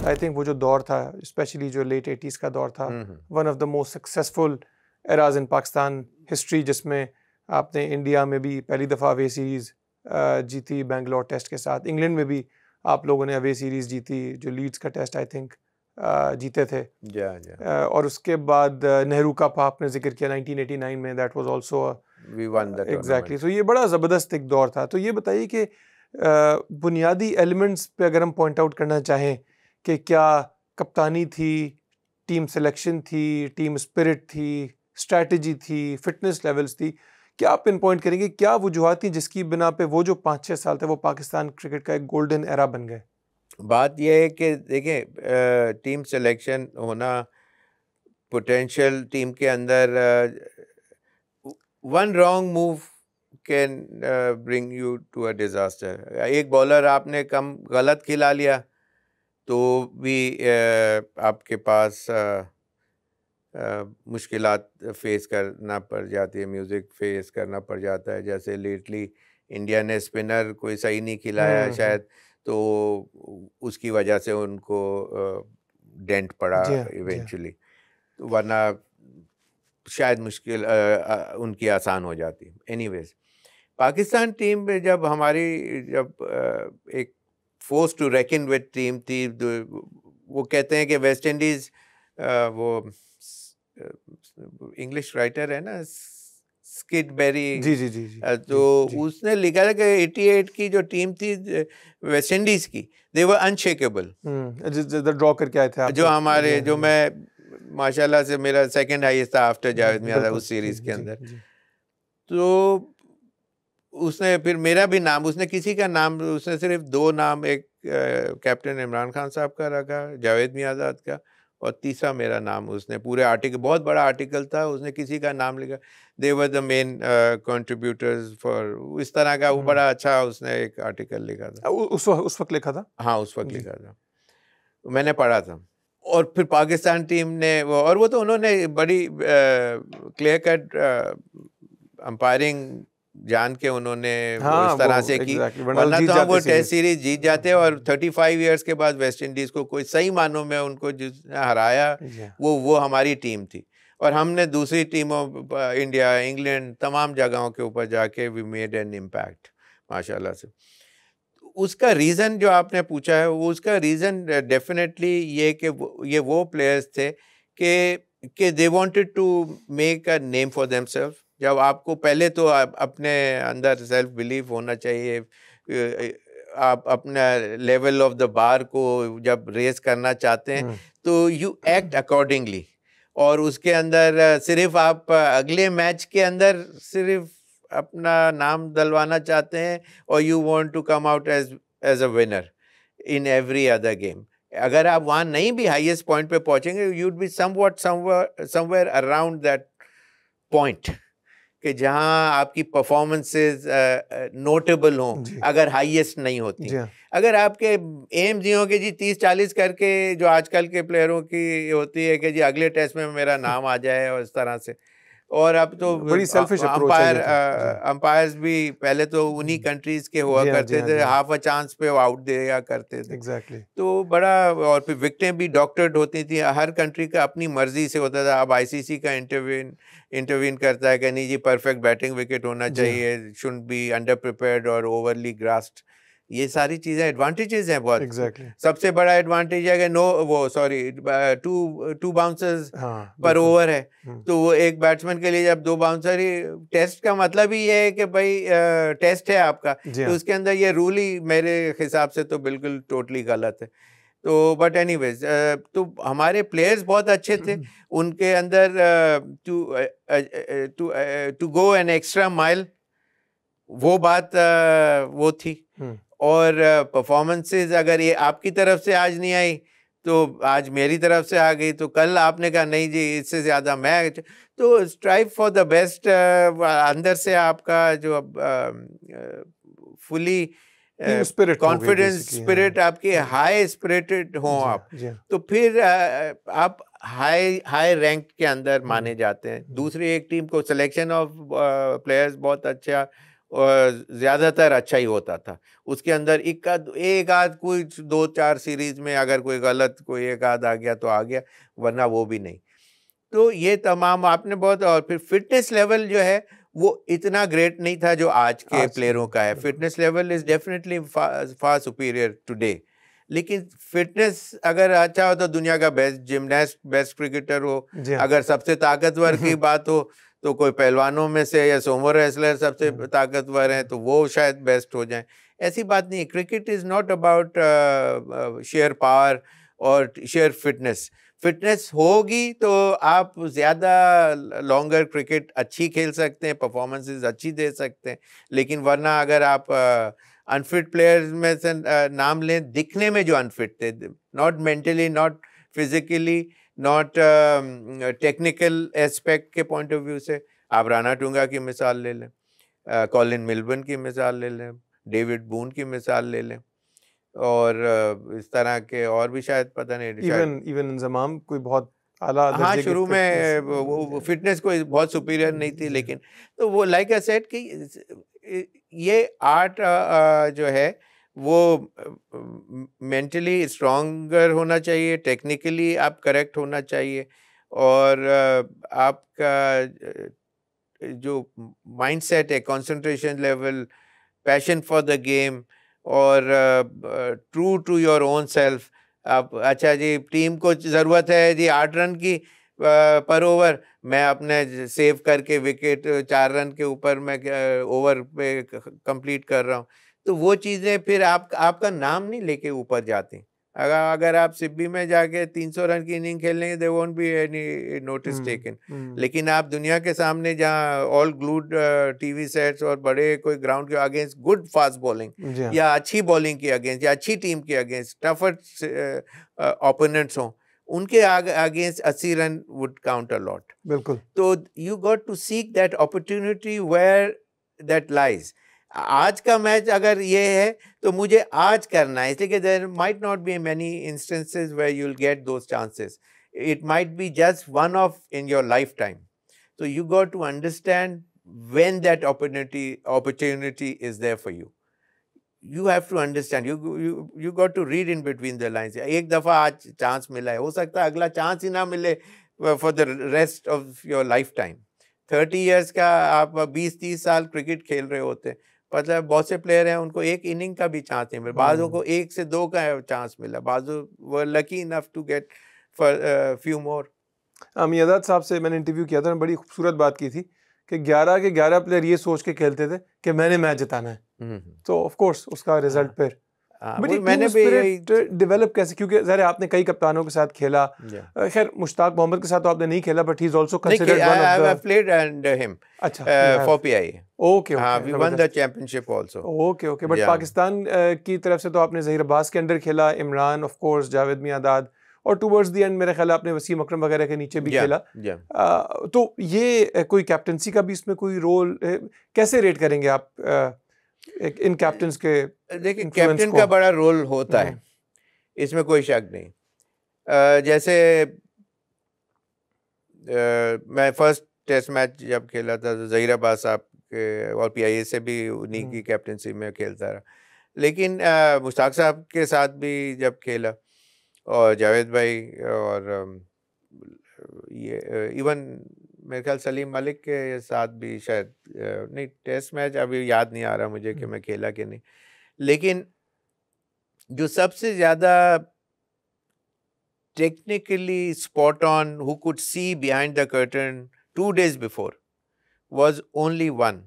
I think वो जो दौर था, स्पेशली जो लेट 80s का दौर था, one of the most successful eras in Pakistan history, जिसमें आपने इंडिया में भी पहली दफ़ा अवे सीरीज़ जीती बेंगलोर टेस्ट के साथ, इंग्लैंड में भी आप लोगों ने अवे सीरीज़ जीती, जो लीड्स का टेस्ट आई थिंक जीते थे। और उसके बाद नेहरू कप आपने जिक्र किया 1989 में, that was also we won the tournament. Exactly. So ये बड़ा ज़बरदस्त एक दौर था। तो ये बताइए कि बुनियादी एलिमेंट्स पे अगर हम पॉइंट आउट करना चाहें कि क्या कप्तानी थी, टीम सिलेक्शन थी, टीम स्पिरिट थी, स्ट्रैटेजी थी, फिटनेस लेवल्स थी, क्या आप पिन पॉइंट करेंगे, क्या वजूहत थी जिसकी बिना पे वो जो 5-6 साल थे वो पाकिस्तान क्रिकेट का एक गोल्डन एरा बन गए? बात यह है कि देखें, टीम सिलेक्शन होना, पोटेंशियल टीम के अंदर one wrong move can bring you to a disaster. एक बॉलर आपने कम गलत खिला लिया तो भी आपके पास मुश्किलात फेस करना पड़ जाती है, म्यूज़िक फेस करना पड़ जाता है। जैसे लेटली इंडिया ने स्पिनर कोई सही नहीं खिलाया शायद, तो उसकी वजह से उनको डेंट पड़ा इवेंचुअली, वरना शायद मुश्किल उनकी आसान हो जाती। एनीवेज, पाकिस्तान टीम में जब एक force to reckon with team थी, वो कहते हैं कि वेस्ट इंडीज़, वो इंग्लिश राइटर है ना स्किड बेरी, तो उसने लिखा था कि 88 की जो टीम थी वेस्ट इंडीज की, दे वर अनशेकेबल। ड्रॉ करके आए थे जो हमारे, जो मैं माशाल्लाह से मेरा सेकंड हाईएस्ट था आफ्टर जावेद मियां उस सीरीज के अंदर। तो उसने फिर मेरा भी नाम, उसने किसी का नाम, उसने सिर्फ 2 नाम, एक कैप्टन इमरान खान साहब का रखा, जावेद मियां का, और तीसरा मेरा नाम। उसने पूरे आर्टिकल, बहुत बड़ा आर्टिकल था, उसने किसी का नाम लिखा, they were the main contributors for, इस तरह का वो बड़ा अच्छा उसने एक आर्टिकल लिखा था। उस वक्त लिखा था? हाँ, उस वक्त लिखा था, मैंने पढ़ा था। और फिर पाकिस्तान टीम ने और वो तो उन्होंने बड़ी क्लियर कट अंपायरिंग जान के उन्होंने इस तरह से की, वरना तो हम वो टेस्ट सीरीज जीत जाते। और 35 इयर्स के बाद वेस्ट इंडीज को कोई सही मानों में उनको जिसने हराया वो हमारी टीम थी। और हमने दूसरी टीमों, इंडिया, इंग्लैंड, तमाम जगहों के ऊपर जाके वी मेड एन इम्पैक्ट माशाल्लाह से। उसका रीज़न जो आपने पूछा है, वो उसका रीज़न डेफिनेटली ये कि ये वो प्लेयर्स थे कि they wanted to make a name for themselves. जब आपको पहले तो अपने अंदर सेल्फ बिलीफ होना चाहिए, आप अपना लेवल ऑफ द बार को जब रेस करना चाहते हैं तो यू एक्ट अकॉर्डिंगली। और उसके अंदर सिर्फ आप अगले मैच के अंदर सिर्फ अपना नाम दलवाना चाहते हैं, और you want to come out as a winner in every other game. अगर आप वहाँ नहीं भी हाईएस्ट पॉइंट पे पहुंचेंगे, you would be somewhere around that point कि जहाँ आपकी परफॉर्मेंसेस नोटेबल हों, अगर हाईएस्ट नहीं होती। अगर आपके एम्स ये हो कि जी 30-40 करके, जो आजकल के प्लेयरों की होती है कि जी अगले टेस्ट में मेरा नाम आ जाए, और इस तरह से। और अब तो बड़ी सेल्फिश अप्रोच है। अंपायर्स भी पहले तो उन्हीं कंट्रीज के हुआ करते थे, हाफ अ चांस पे आउट दिया करते थे। एग्जैक्टली। तो बड़ा, और फिर विकेटें भी डॉक्टर्ड होती थी, हर कंट्री का अपनी मर्जी से होता था। अब आईसीसी का इंटरवीन करता है कि नहीं जी परफेक्ट बैटिंग विकेट होना चाहिए, शुडंट बी अंडर प्रिपेयर्ड और ओवरली ग्रास्ड। ये सारी चीजें एडवांटेजेस हैं बहुत। सबसे बड़ा एडवांटेज है कि टू बाउंसर्स पर ओवर है। तो वो एक बैट्समैन के लिए जब 2 बाउंसर ही, टेस्ट का मतलब ही ये है कि भाई टेस्ट है आपका, तो उसके अंदर ये रूल ही मेरे हिसाब से तो बिल्कुल टोटली गलत है। तो बट एनीवेज, तो हमारे प्लेयर्स बहुत अच्छे थे, उनके अंदर to go an extra mile, वो बात वो थी। और परफॉर्मेंसेस अगर ये आपकी तरफ से आज नहीं आई तो आज मेरी तरफ से आ गई, तो कल आपने कहा नहीं जी इससे ज़्यादा मैं, तो स्ट्राइव फॉर द बेस्ट। अंदर से आपका जो फुली कॉन्फिडेंस स्पिरिट, आपके हाई स्पिरिटेड हो आप, तो फिर आप हाई रैंक के अंदर माने जाते हैं। दूसरी एक टीम को सिलेक्शन ऑफ प्लेयर्स बहुत अच्छा और ज़्यादातर अच्छा ही होता था। उसके अंदर एक आध कोई 2-4 सीरीज में अगर कोई गलत कोई एक आध आ गया तो आ गया, वरना वो भी नहीं। तो ये तमाम आपने बहुत, और फिर फिटनेस लेवल जो है वो इतना ग्रेट नहीं था जो आज के प्लेयरों का है। Fitness level is definitely far superior today. लेकिन फिटनेस अगर अच्छा हो तो दुनिया का बेस्ट जिमनास्ट, बेस्ट क्रिकेटर हो। अगर सबसे ताकतवर की बात हो तो कोई पहलवानों में से या सोमो रेसलर सबसे ताकतवर हैं तो वो शायद बेस्ट हो जाएं। ऐसी बात नहीं है। Cricket is not about share power और शेयर फिटनेस। फिटनेस होगी तो आप ज़्यादा लॉन्गर क्रिकेट अच्छी खेल सकते हैं, परफॉर्मेंसेस अच्छी दे सकते हैं। लेकिन वरना अगर आप अनफिट प्लेयर्स में से नाम लें, दिखने में जो अनफिट थे, not mentally, not physically, not technical aspect के पॉइंट ऑफ व्यू से, आप राणा टूंगा की मिसाल ले लें, कॉलिन मिल्बर्न की मिसाल ले लें, डेविड बून की मिसाल ले लें, और इस तरह के और भी शायद पता नहीं, इवन इंजमाम कोई बहुत आला दर्जे हाँ की शुरू में वो फिटनेस कोई बहुत सुपीरियर नहीं थी। लेकिन तो वो लाइक आई सेड कि ये आर्ट जो है वो मेंटली स्ट्रॉन्गर होना चाहिए, टेक्निकली आप करेक्ट होना चाहिए, और आपका जो माइंडसेट है, concentration level, passion for the game, और true to your own self. आप अच्छा जी टीम को ज़रूरत है जी 8 रन की पर ओवर, मैं अपने सेव करके विकेट 4 रन के ऊपर मैं ओवर पे कंप्लीट कर रहा हूँ, तो वो चीज़ें फिर आपका नाम नहीं लेके ऊपर जाती। अगर आप सिब्बी में जाके 300 रन की इनिंग खेलेंगे, there won't be any notice taken. लेकिन आप दुनिया के सामने जहाँ ऑल ग्लूड टीवी सेट्स और बड़े कोई ग्राउंड के अगेंस्ट गुड फास्ट बॉलिंग या अच्छी बॉलिंग के अगेंस्ट या अच्छी टीम के अगेंस्ट टफर ओपोनेंट्स हों, उनके against 80 run would count a lot. बिल्कुल। तो you got to seek that opportunity where that lies. आज का मैच अगर ये है तो मुझे आज करना है, इसलिए there might not be many instances where you will get those chances, it might be just one of in your life time. So you got to understand when that opportunity is there for you. You have to understand. You got to read in between the lines. एक दफा आज chance मिला है, हो सकता है अगला chance ही ना मिले for the rest of your lifetime. 30 years का आप 20-30 साल क्रिकेट खेल रहे होते हैं, मतलब बहुत से प्लेयर हैं उनको एक इनिंग का भी चांस नहीं मिला, बाज़ों को 1 से 2 का चांस मिला, बाज़ों were lucky enough to get for few more. My dad साहब से मैंने इंटरव्यू किया था, बड़ी खूबसूरत बात की थी कि 11 के 11 प्लेयर ये सोच के खेलते थे कि मैंने मैच जिताना है, तो ऑफ कोर्स उसका रिजल्ट फिर मैंने भी डेवलप कैसे, क्योंकि ज़ाहिर आपने कई कप्तानों के साथ खेला, खैर मुश्ताक मोहम्मद के साथ तो आपने नहीं खेला, but he is also considered one of the, I played under him for PIA. Okay, we won the championship also. Okay, but Pakistan की तरफ से तो आपने ज़हीर अब्बास के अंडर खेला, Imran of course, Javed my dad, और टूवर्ड्स द एंड मेरे ख्याल आपने वसीम अकरम वगैरह के नीचे भी खेला। तो ये कोई कैप्टनसी का भी इसमें कोई रोल कैसे रेट करेंगे आप इन कैप्टन्स के? देखिए कैप्टन का बड़ा रोल होता है, इसमें कोई शक नहीं। जैसे मैं फर्स्ट टेस्ट मैच जब खेला था तो ज़हीर अब्बास साहब के और PIA से भी उन्हीं की कैप्टनसी में खेलता रहा, लेकिन मुश्ताक साहब के साथ भी जब खेला, और जावेद भाई, और ये इवन मेरे ख्याल सलीम मलिक के साथ भी शायद, नहीं टेस्ट मैच अभी याद नहीं आ रहा मुझे कि मैं खेला कि नहीं, लेकिन जो सबसे ज़्यादा technically spot on, who could see behind the curtain 2 days before, was only one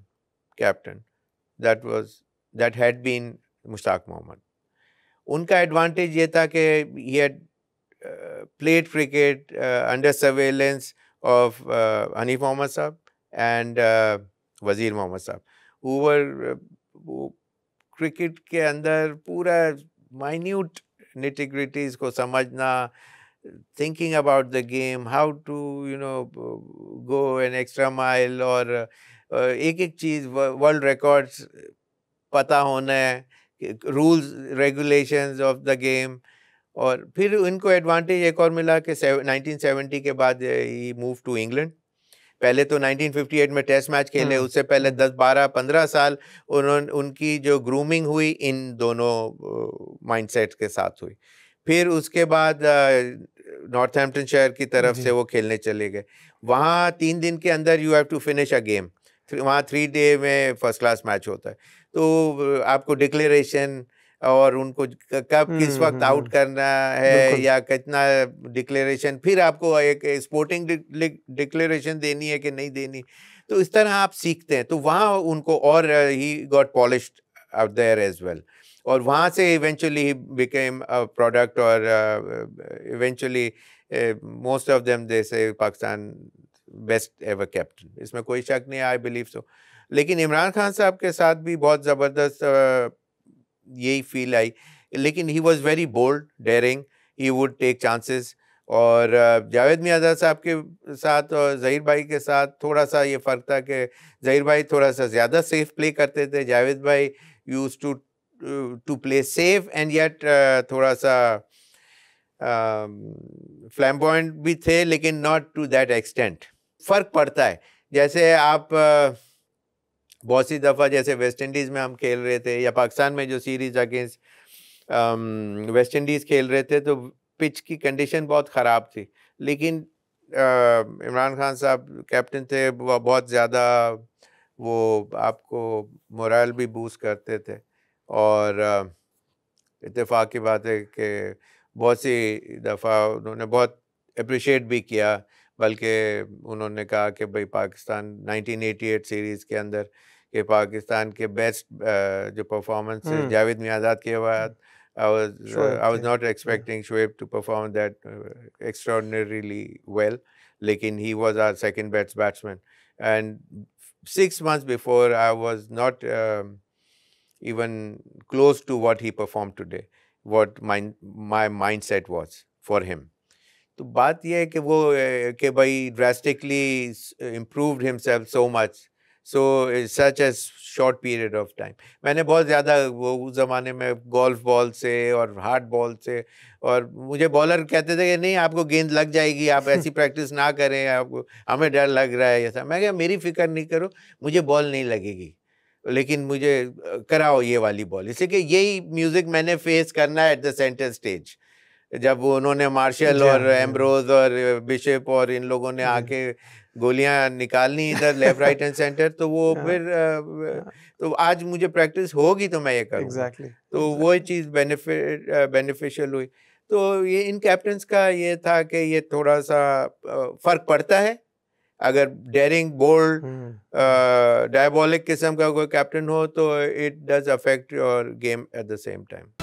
captain, that had been Mushtaq Mohammad. उनका एडवांटेज ये था कि he had played cricket under surveillance of Hanif Mohammad साहब and वजीर मोहम्मद साहब, who were cricket के अंदर पूरा माइन्यूट nitty-gritties को समझना, thinking about the game, how to go an extra mile, और एक चीज़ वर्ल्ड रिकॉर्ड्स पता होना है, rules regulations of the game. और फिर इनको एडवांटेज एक और मिला कि 1970 के बाद ही मूव टू इंग्लैंड, पहले तो 1958 में टेस्ट मैच खेले, उससे पहले 10, 12, 15 साल उनकी जो ग्रूमिंग हुई इन दोनों माइंडसेट के साथ हुई। फिर उसके बाद नॉर्थहैम्पटनशायर की तरफ से वो खेलने चले गए। वहाँ 3 दिन के अंदर you have to finish a game, वहाँ 3 डे में फर्स्ट क्लास मैच होता है। तो आपको डिक्लेरेशन और उनको कब किस वक्त आउट करना है या कितना डिक्लेरेशन, फिर आपको एक स्पोर्टिंग डिक्लेरेशन देनी है कि नहीं देनी, तो इस तरह आप सीखते हैं। तो वहाँ उनको और he got polished out there as well, और वहाँ से eventually he became a product, और eventually most of them they say Pakistan best ever captain, इसमें कोई शक नहीं, आई बिलीव सो। लेकिन इमरान खान साहब के साथ भी बहुत ज़बरदस्त यही फील आई, लेकिन he was very bold, daring, he would take chances. और जावेद मियां साहब के साथ और ज़हीर भाई के साथ थोड़ा सा ये फ़र्क था कि ज़हीर भाई थोड़ा सा ज़्यादा सेफ प्ले करते थे, जावेद भाई used to play safe and yet थोड़ा सा फ्लैम्बॉयंट भी थे, लेकिन नॉट टू दैट एक्सटेंट। फ़र्क पड़ता है, जैसे आप बहुत सी दफ़ा जैसे वेस्ट इंडीज़ में हम खेल रहे थे या पाकिस्तान में जो सीरीज़ अगेंस्ट वेस्ट इंडीज़ खेल रहे थे, तो पिच की कंडीशन बहुत ख़राब थी, लेकिन इमरान खान साहब कैप्टन थे, वो बहुत ज़्यादा वो आपको मोरल भी बूस्ट करते थे। और इत्तेफाक की बात है कि बहुत सी दफ़ा उन्होंने बहुत अप्रिशिएट भी किया, बल्कि उन्होंने कहा कि भाई पाकिस्तान 1988 सीरीज़ के अंदर कि पाकिस्तान के बेस्ट जो परफॉर्मेंस है जावेद मियाँदाद के बाद, I was not expecting Shoaib to perform that extraordinarily well, लेकिन he was our second best batsman, and 6 months before I was not even close to what he performed today, what my mindset was for him. तो बात यह है कि वो कि भाई drastically improved himself so much, so such a short period of time. मैंने बहुत ज़्यादा वो उस ज़माने में गोल्फ बॉल से और हार्ड बॉल से, और मुझे बॉलर कहते थे कि नहीं आपको गेंद लग जाएगी, आप ऐसी प्रैक्टिस ना करें, आपको हमें डर लग रहा है ऐसा। मैं कहा मेरी फिक्र नहीं करो, मुझे बॉल नहीं लगेगी, लेकिन मुझे कराओ ये वाली बॉल। इसलिए कि यही म्यूज़िक मैंने फेस करना है एट द सेंटर स्टेज, जब उन्होंने मार्शल और एम्ब्रोज और बिशप और इन लोगों ने आके गोलियां निकालनी इधर लेफ्ट राइट एंड सेंटर, तो वो फिर तो आज मुझे प्रैक्टिस होगी तो मैं ये करूँगा। तो वो चीज़ बेनिफिशियल हुई। तो ये इन कैप्टन्स का ये था कि ये थोड़ा सा फ़र्क पड़ता है, अगर डेयरिंग बोल्ड डायबोलिक किस्म का कोई कैप्टन हो तो it does affect your game at the same time.